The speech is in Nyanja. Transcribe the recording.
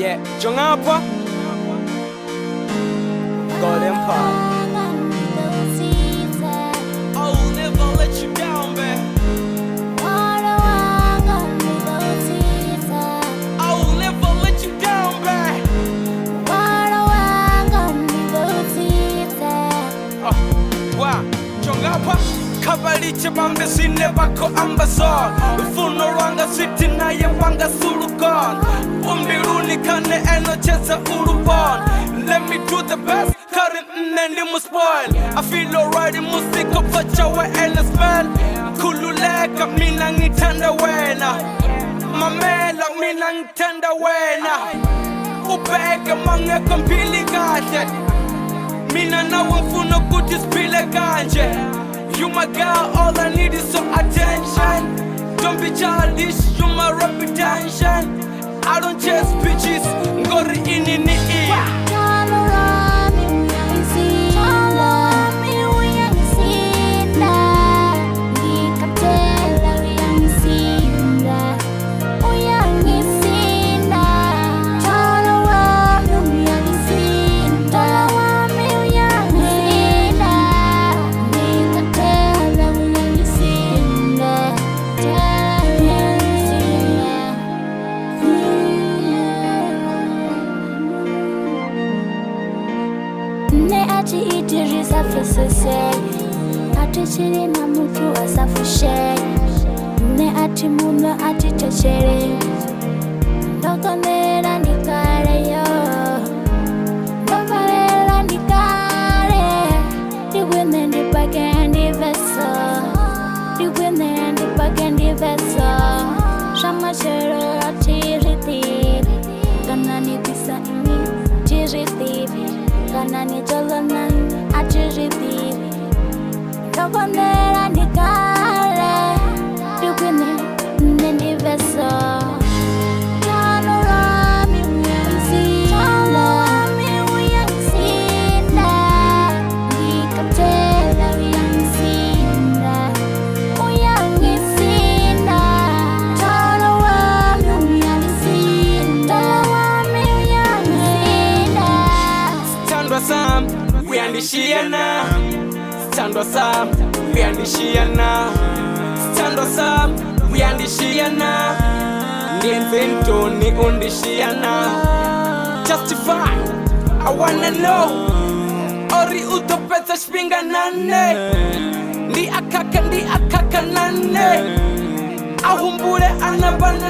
Yeah, Jongapa Golden Path. I'll never let you down, babe. I'll never let you down, babe. Wow, Jongapa Kabaliche bambe sine bako ambasor Ufuno ranga city na ye wanga sulugon Umbiruni kane eno chesa urubon. Let me do the best, current nendi mu spoil. I feel alright in music upacha we ene smell. Kululeka mina ngitanda wena Mamela mina ngitanda wena Ubeke mangeko mpili kahle Mina nawe mfuna kuti sipile kanje. You my girl, all I need is some attention. Don't be childish, you my reputation. I don't chase bitches, go to in Ne ati itirisa fesese Ati chiri na mutu asafushe Ne ati muno ati tachere Doko nera nikare yo Doko nera nikare Diwine ndi pakendi veso Diwine ndi pakendi veso Shama chero ati riti Ganani bisa ini jiriti Ganani jolana ajiribi Kabonera nikare Dugine nindi veso Janurami uyansi Janurami uyansinda Nikatela uyansinda Uyansinda Janurami uyansinda Janurami uyansinda Stand Sam, we andishiana. Stand Sam, we andishiana. Stand Sam, we andishiana. Nienvento ni undishiana. Justify, I wanna know. Ori utopeta spinga nane. Ndi akaka nane. Ahumbure anabana